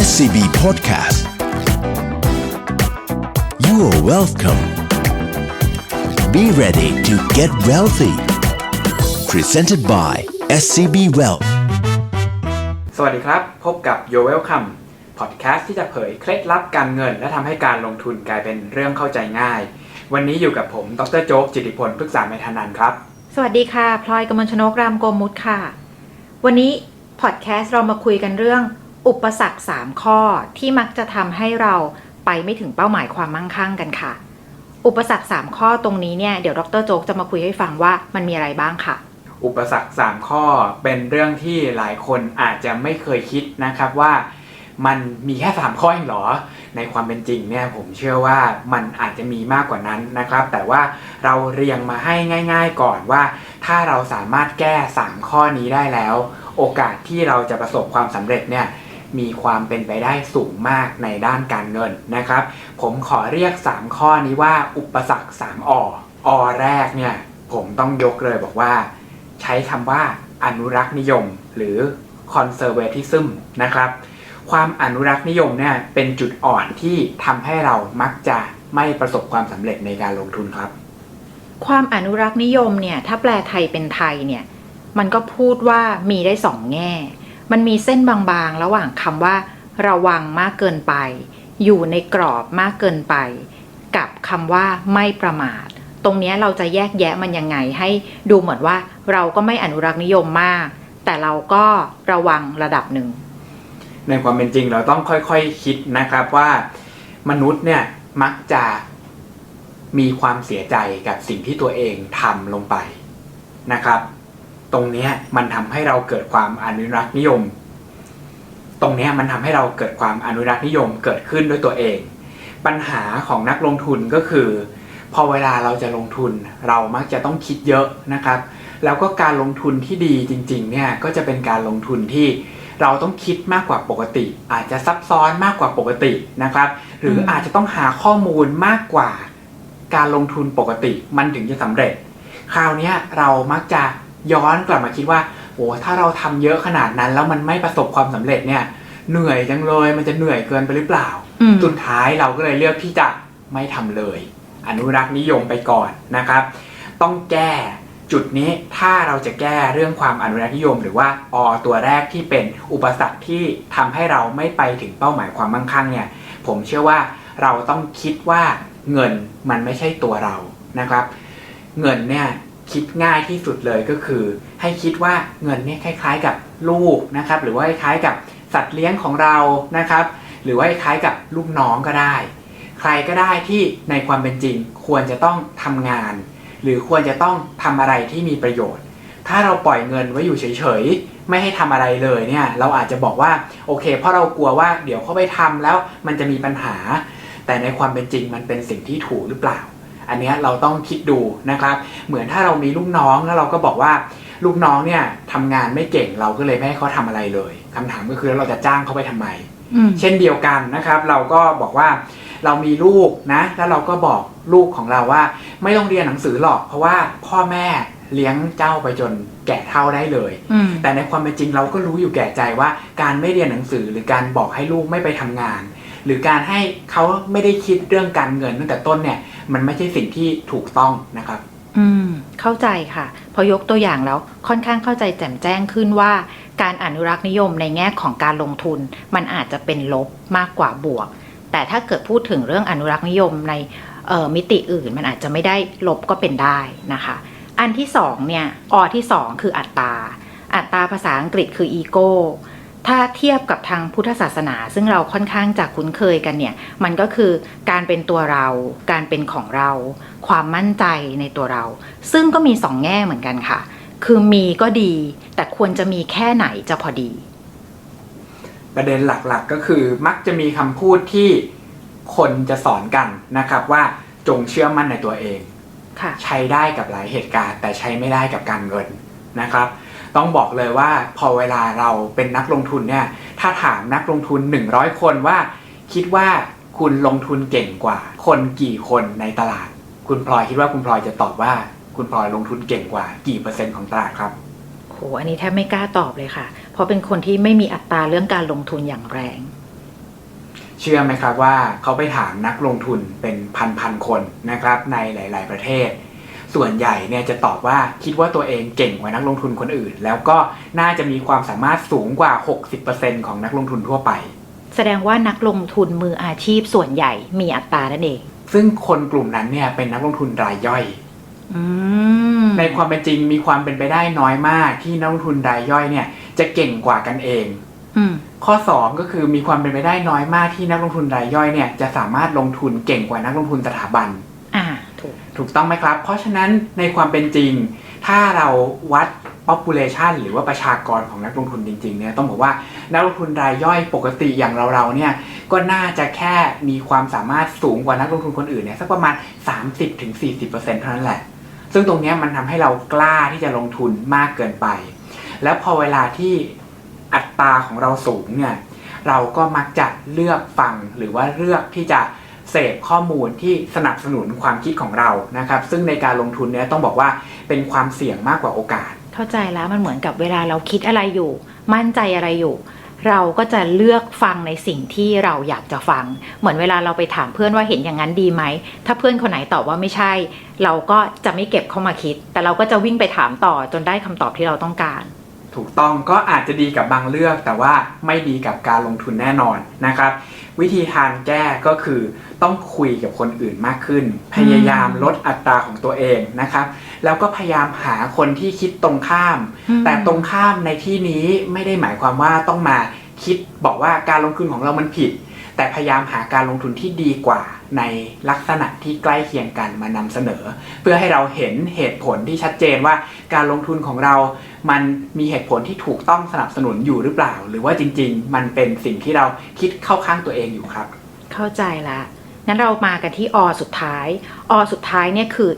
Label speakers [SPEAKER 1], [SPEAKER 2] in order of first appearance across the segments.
[SPEAKER 1] SCB Podcast You are welcome Be ready to get wealthy Presented by SCB Wealth
[SPEAKER 2] สวัสดีครับพบกับ Wealth Come Podcast ที่จะเผยเคล็ดลับการเงินและทำให้การลงทุนกลายเป็นเรื่องเข้าใจง่ายวันนี้อยู่กับผมดร.โจ๊ก จิตติพล พฤกษาเมธานันท์ครับ
[SPEAKER 3] สวัสดีค่ะพลอย กมลชนก รามโกมุตค่ะวันนี้พอดแคสต์เรามาคุยกันเรื่องอุปสรรค3ข้อที่มักจะทำให้เราไปไม่ถึงเป้าหมายความมั่งคั่งกันค่ะอุปสรรค3ข้อตรงนี้เนี่ยเดี๋ยวดร.โจ๊กจะมาคุยให้ฟังว่ามันมีอะไรบ้างค่ะ
[SPEAKER 2] อุปสรรค3ข้อเป็นเรื่องที่หลายคนอาจจะไม่เคยคิดนะครับว่ามันมีแค่3ข้อเองเหรอในความเป็นจริงเนี่ยผมเชื่อว่ามันอาจจะมีมากกว่านั้นนะครับแต่ว่าเราเรียงมาให้ง่ายๆก่อนว่าถ้าเราสามารถแก้3ข้อนี้ได้แล้วโอกาสที่เราจะประสบความสำเร็จเนี่ยมีความเป็นไปได้สูงมากในด้านการเงินนะครับผมขอเรียก3ข้อนี้ว่าอุปสรรค3อแรกเนี่ยผมต้องยกเลยบอกว่าใช้คำว่าอนุรักษ์นิยมหรือ conservatism นะครับความอนุรักษ์นิยมเนี่ยเป็นจุดอ่อนที่ทำให้เรามักจะไม่ประสบความสำเร็จในการลงทุนครับ
[SPEAKER 3] ความอนุรักษ์นิยมเนี่ยถ้าแปลไทยเป็นไทยเนี่ยมันก็พูดว่ามีได้2แง่มันมีเส้นบางๆระหว่างคำว่าระวังมากเกินไปอยู่ในกรอบมากเกินไปกับคำว่าไม่ประมาทตรงนี้เราจะแยกแยะมันยังไงให้ดูเหมือนว่าเราก็ไม่อนุรักษ์นิยมมากแต่เราก็ระวังระดับหนึ่ง
[SPEAKER 2] ในความเป็นจริงเราต้องค่อยๆคิดนะครับว่ามนุษย์เนี่ยมักจะมีความเสียใจกับสิ่งที่ตัวเองทำลงไปนะครับตรงนี้มันทำให้เราเกิดความอนุรักษ์นิยมตรงนี้มันทำให้เราเกิดความอนุรักษ์นิยมเกิดขึ้นด้วยตัวเองปัญหาของนักลงทุนก็คือพอเวลาเราจะลงทุนเรามักจะต้องคิดเยอะนะครับแล้วก็การลงทุนที่ดีจริงๆเนี่ยก็จะเป็นการลงทุนที่เราต้องคิดมากกว่าปกติอาจจะซับซ้อนมากกว่าปกตินะครับหรืออาจจะต้องหาข้อมูลมากกว่าการลงทุนปกติมันถึงจะสำเร็จคราวนี้เรามักจะย้อนกลับมาคิดว่าโอ้ถ้าเราทำเยอะขนาดนั้นแล้วมันไม่ประสบความสำเร็จเนี่ยเหนื่อยจังเลยมันจะเหนื่อยเกินไปหรือเปล่าสุดท้ายเราก็เลยเลือกที่จะไม่ทำเลยอนุรักษ์นิยมไปก่อนนะครับต้องแก้จุดนี้ถ้าเราจะแก้เรื่องความอนุรักษ์นิยมหรือว่าตัวแรกที่เป็นอุปสรรคที่ทำให้เราไม่ไปถึงเป้าหมายความมั่งคั่งเนี่ยผมเชื่อว่าเราต้องคิดว่าเงินมันไม่ใช่ตัวเรานะครับเงินเนี่ยคิดง่ายที่สุดเลยก็คือให้คิดว่าเงินเนี่ยคล้ายๆกับลูกนะครับหรือว่าคล้ายๆกับสัตว์เลี้ยงของเรานะครับหรือว่าคล้ายๆกับลูกน้องก็ได้ใครก็ได้ที่ในความเป็นจริงควรจะต้องทำงานหรือควรจะต้องทำอะไรที่มีประโยชน์ถ้าเราปล่อยเงินไว้อยู่เฉยๆไม่ให้ทำอะไรเลยเนี่ยเราอาจจะบอกว่าโอเคเพราะเรากลัวว่าเดี๋ยวเข้าไปทำแล้วมันจะมีปัญหาแต่ในความเป็นจริงมันเป็นสิ่งที่ถูกหรือเปล่าอันนี้เราต้องคิดดูนะครับเหมือนถ้าเรามีลูกน้องแล้วเราก็บอกว่าลูกน้องเนี่ยทำงานไม่เก่งเราก็เลยไม่ให้เขาทำอะไรเลยคำถามก็คือเราจะจ้างเขาไปทำไมเช่นเดียวกันนะครับเราก็บอกว่าเรามีลูกนะแล้วเราก็บอกลูกของเราว่าไม่ต้องเรียนหนังสือหรอกเพราะว่าพ่อแม่เลี้ยงเจ้าไปจนแก่เฒ่าได้เลยแต่ในความเป็นจริงเราก็รู้อยู่แก่ใจว่าการไม่เรียนหนังสือหรือการบอกให้ลูกไม่ไปทำงานหรือการให้เขาไม่ได้คิดเรื่องการเงินตั้งแต่ต้นเนี่ยมันไม่ใช่สิ่งที่ถูกต้องนะครับ
[SPEAKER 3] เข้าใจค่ะพอยกตัวอย่างแล้วค่อนข้างเข้าใจแจ่มแจ้งขึ้นว่าการอนุรักษ์นิยมในแง่ของการลงทุนมันอาจจะเป็นลบมากกว่าบวกแต่ถ้าเกิดพูดถึงเรื่องอนุรักษ์นิยมในมิติอื่นมันอาจจะไม่ได้ลบก็เป็นได้นะคะอันที่2เนี่ยที่2คืออัตราภาษาอังกฤษคืออีโก้ถ้าเทียบกับทางพุทธศาสนาซึ่งเราค่อนข้างจะคุ้นเคยกันเนี่ยมันก็คือการเป็นตัวเราการเป็นของเราความมั่นใจในตัวเราซึ่งก็มี2แง่เหมือนกันค่ะคือมีก็ดีแต่ควรจะมีแค่ไหนจะพอดี
[SPEAKER 2] ประเด็นหลักๆก็คือมักจะมีคำพูดที่คนจะสอนกันนะครับว่าจงเชื่อมั่นในตัวเองใช้ได้กับหลายเหตุการณ์แต่ใช้ไม่ได้กับการเงินนะครับต้องบอกเลยว่าพอเวลาเราเป็นนักลงทุนเนี่ยถ้าถามนักลงทุน100คนว่าคิดว่าคุณลงทุนเก่งกว่าคนกี่คนในตลาดคุณพลอยคิดว่าคุณพลอยจะตอบว่าคุณพลอยลงทุนเก่งกว่ากี่เปอร์เซ็นต์ของตลาดครับ
[SPEAKER 3] โหอันนี้แทบไม่กล้าตอบเลยค่ะเพราะเป็นคนที่ไม่มีอัตราเรื่องการลงทุนอย่างแรง
[SPEAKER 2] เชื่อไหมครับว่าเขาไปถามนักลงทุนเป็นพันคนนะครับในหลายๆประเทศส่วนใหญ่เนี่ยจะตอบว่าคิดว่าตัวเองเก่งกว่านักลงทุนคนอื่นแล้วก็น่าจะมีความสามารถสูงกว่า 60% ของนักลงทุนทั่วไป
[SPEAKER 3] แสดงว่านักลงทุนมืออาชีพส่วนใหญ่มีอัตรานั่นเอง
[SPEAKER 2] ซึ่งคนกลุ่มนั้นเนี่ยเป็นนักลงทุนรายย่อยในความเป็นจริงมีความเป็นไปได้น้อยมากที่นักลงทุนรายย่อยเนี่ยจะเก่งกว่ากันเองข้อ2ก็คือมีความเป็นไปได้น้อยมากที่นักลงทุนรายย่อยเนี่ยจะสามารถลงทุนเก่งกว่านักลงทุนสถาบันถูกต้องไหมครับเพราะฉะนั้นในความเป็นจริงถ้าเราวัด population หรือว่าประชากรของนักลงทุนจริงๆเนี่ยต้องบอกว่านักลงทุนรายย่อยปกติอย่างเราเนี่ยก็น่าจะแค่มีความสามารถสูงกว่านักลงทุนคนอื่นเนี่ยสักประมาณ 30-40% เท่านั้นแหละซึ่งตรงนี้มันทำให้เรากล้าที่จะลงทุนมากเกินไปแล้วพอเวลาที่อัตราของเราสูงเนี่ยเราก็มักจะเลือกฟังหรือว่าเลือกที่จะเสพข้อมูลที่สนับสนุนความคิดของเรานะครับซึ่งในการลงทุนเนี่ยต้องบอกว่าเป็นความเสี่ยงมากกว่าโอกาส
[SPEAKER 3] เข้าใจแล้วมันเหมือนกับเวลาเราคิดอะไรอยู่มั่นใจอะไรอยู่เราก็จะเลือกฟังในสิ่งที่เราอยากจะฟังเหมือนเวลาเราไปถามเพื่อนว่าเห็นอย่างนั้นดีไหมถ้าเพื่อนคนไหนตอบว่าไม่ใช่เราก็จะไม่เก็บเข้ามาคิดแต่เราก็จะวิ่งไปถามต่อจนได้คำตอบที่เราต้องการ
[SPEAKER 2] ถูกต้องก็อาจจะดีกับบางเรื่องแต่ว่าไม่ดีกับการลงทุนแน่นอนนะครับวิธีทางแก้ก็คือต้องคุยกับคนอื่นมากขึ้นพยายามลดอัตราของตัวเองนะครับแล้วก็พยายามหาคนที่คิดตรงข้ามแต่ตรงข้ามในที่นี้ไม่ได้หมายความว่าต้องมาคิดบอกว่าการลงทุนของเรามันผิดแต่พยายามหาการลงทุนที่ดีกว่าในลักษณะที่ใกล้เคียงกันมานำเสนอเพื่อให้เราเห็นเหตุผลที่ชัดเจนว่าการลงทุนของเรามันมีเหตุผลที่ถูกต้องสนับสนุนอยู่หรือเปล่าหรือว่าจริงๆมันเป็นสิ่งที่เราคิดเข้าข้างตัวเองอยู่ครับ
[SPEAKER 3] เข้าใจละงั้นเรามากันที่สุดท้ายสุดท้ายเนี่ยคือ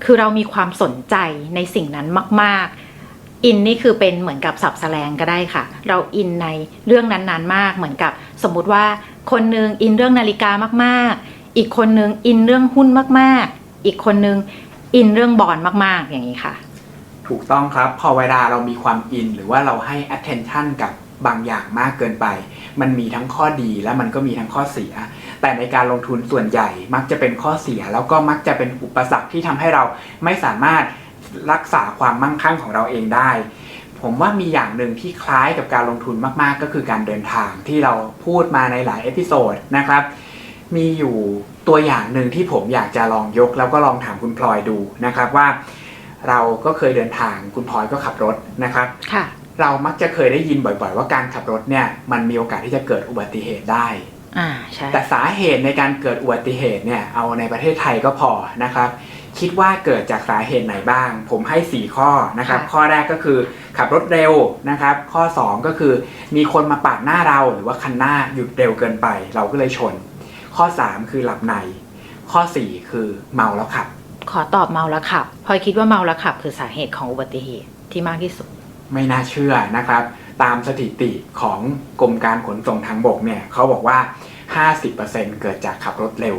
[SPEAKER 3] คือเรามีความสนใจในสิ่งนั้นมากๆนี่คือเป็นเหมือนกับศัพท์แสลงก็ได้ค่ะเราในเรื่องนั้นๆมากเหมือนกับสมมุติว่าคนนึงเรื่องนาฬิกามากๆอีกคนนึงเรื่องหุ้นมากๆอีกคนนึงเรื่องบอนด์มากๆอย่างนี้ค่ะ
[SPEAKER 2] ถูกต้องครับพอเวลาเรามีความหรือว่าเราให้ attention กับบางอย่างมากเกินไปมันมีทั้งข้อดีและมันก็มีทั้งข้อเสียแต่ในการลงทุนส่วนใหญ่มักจะเป็นข้อเสียแล้วก็มักจะเป็นอุปสรรคที่ทำให้เราไม่สามารถรักษาความมั่งคั่งของเราเองได้ผมว่ามีอย่างหนึ่งที่คล้ายกับการลงทุนมากๆก็คือการเดินทางที่เราพูดมาในหลายเอพิโซดนะครับมีอยู่ตัวอย่างหนึ่งที่ผมอยากจะลองยกแล้วก็ลองถามคุณพลอยดูนะครับว่าเราก็เคยเดินทางคุณพลอยก็ขับรถนะครับ
[SPEAKER 3] ค่ะ
[SPEAKER 2] เรามักจะเคยได้ยินบ่อยๆว่าการขับรถเนี่ยมันมีโอกาสที่จะเกิดอุบัติเหตุได้
[SPEAKER 3] ใช่
[SPEAKER 2] แต่สาเหตุในการเกิดอุบัติเหตุเนี่ยเอาในประเทศไทยก็พอนะครับคิดว่าเกิดจากสาเหตุไหนบ้างผมให้4ข้อนะครับข้อแรกก็คือขับรถเร็วนะครับข้อ2ก็คือมีคนมาปาดหน้าเราหรือว่าคันหน้าหยุดเร็วเกินไปเราก็เลยชนข้อ3คือหลับในข้อ4คือเมาแล้วขับ
[SPEAKER 3] ขอตอบเมาแล้วขับพลอยคิดว่าเมาแล้วขับคือสาเหตุของอุบัติเหตุที่มากที่สุด
[SPEAKER 2] ไม่น่าเชื่อนะครับตามสถิติของกรมการขนส่งทางบกเนี่ยเขาบอกว่า 50% เกิดจากขับรถเร็ว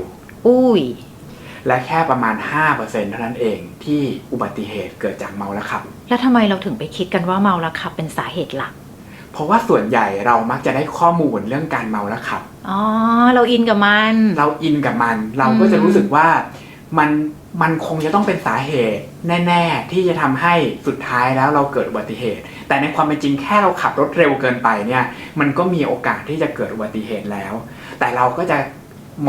[SPEAKER 2] และแค่ประมาณ 5% เท่านั้นเองที่อุบัติเหตุเกิดจากเมาแล้วขับ
[SPEAKER 3] แล้วทำไมเราถึงไปคิดกันว่าเมาแล้วขับเป็นสาเหตุหลัก
[SPEAKER 2] เพราะว่าส่วนใหญ่เรามักจะได้ข้อมูลเรื่องการเมาแล้วขับ
[SPEAKER 3] เราอินกับมัน
[SPEAKER 2] เราก็จะรู้สึกว่ามันคงจะต้องเป็นสาเหตุแน่ๆที่จะทำให้สุดท้ายแล้วเราเกิดอุบัติเหตุแต่ในความเป็นจริงแค่เราขับรถเร็วเกินไปเนี่ยมันก็มีโอกาสที่จะเกิดอุบัติเหตุแล้วแต่เราก็จะ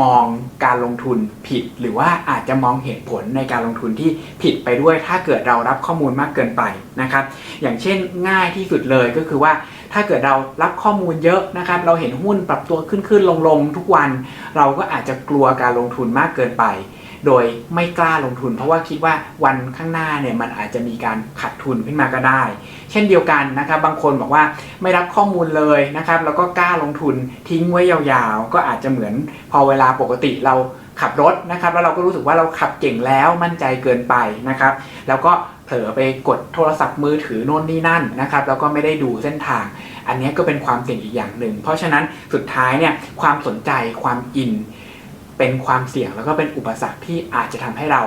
[SPEAKER 2] มองการลงทุนผิดหรือว่าอาจจะมองเหตุผลในการลงทุนที่ผิดไปด้วยถ้าเกิดเรารับข้อมูลมากเกินไปนะครับอย่างเช่นง่ายที่สุดเลยก็คือว่าถ้าเกิดเรารับข้อมูลเยอะนะครับเราเห็นหุ้นปรับตัวขึ้นลงทุกวันเราก็อาจจะกลัวการลงทุนมากเกินไปโดยไม่กล้าลงทุนเพราะว่าคิดว่าวันข้างหน้าเนี่ยมันอาจจะมีการขาดทุนขึ้นมาก็ได้เช่นเดียวกันนะครับบางคนบอกว่าไม่รับข้อมูลเลยนะครับแล้วก็กล้าลงทุนทิ้งไว้ยาวๆก็อาจจะเหมือนพอเวลาปกติเราขับรถนะครับแล้วเราก็รู้สึกว่าเราขับเก่งแล้วมั่นใจเกินไปนะครับแล้วก็เผลอไปกดโทรศัพท์มือถือโน่นนี่นั่นนะครับแล้วก็ไม่ได้ดูเส้นทางอันนี้ก็เป็นความเสี่ยงอีกอย่างหนึ่งเพราะฉะนั้นสุดท้ายเนี่ยความสนใจความอินเป็นความเสี่ยงแล้วก็เป็นอุปสรรคที่อาจจะทำให้เรา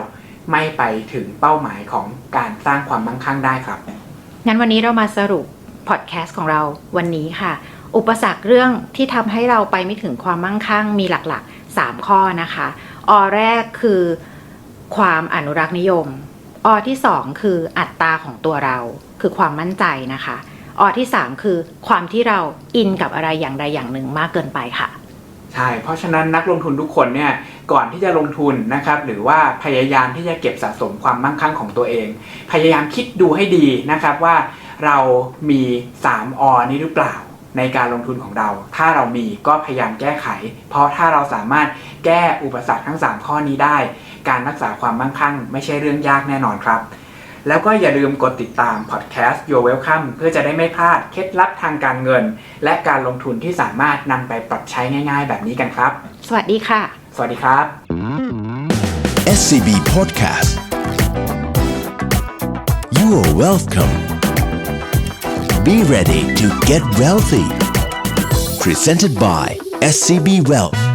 [SPEAKER 2] ไม่ไปถึงเป้าหมายของการสร้างความมั่งคั่งได้ครับ
[SPEAKER 3] งั้นวันนี้เรามาสรุปพอดแคสต์ของเราวันนี้ค่ะ อุปสรรคเรื่องที่ทำให้เราไปไม่ถึงความมั่งคั่งมีหลักๆ3ข้อนะคะแรกคือความอนุรักษ์นิยมที่2คืออัตราของตัวเราคือความมั่นใจนะคะที่3คือความที่เราอินกับอะไรอย่างใดอย่างหนึ่งมากเกินไปค่ะ
[SPEAKER 2] ใช่เพราะฉะนั้นนักลงทุนทุกคนเนี่ยก่อนที่จะลงทุนนะครับหรือว่าพยายามที่จะเก็บสะสมความมั่งคั่งของตัวเองพยายามคิดดูให้ดีนะครับว่าเรามี3 นี้หรือเปล่าในการลงทุนของเราถ้าเรามีก็พยายามแก้ไขเพราะถ้าเราสามารถแก้อุปสรรคทั้ง3ข้อนี้ได้การรักษาความมั่งคั่งไม่ใช่เรื่องยากแน่นอนครับแล้วก็อย่าลืมกดติดตามพอดแคสต์ Your Welcome เพื่อจะได้ไม่พลาดเคล็ดลับทางการเงินและการลงทุนที่สามารถนำไปปรับใช้ง่ายๆแบบนี้กันครับ
[SPEAKER 3] สวัสดีค่ะ
[SPEAKER 2] สวัสดีครับ
[SPEAKER 1] SCB Podcast You are welcome Be ready to get wealthy Presented by SCB Wealth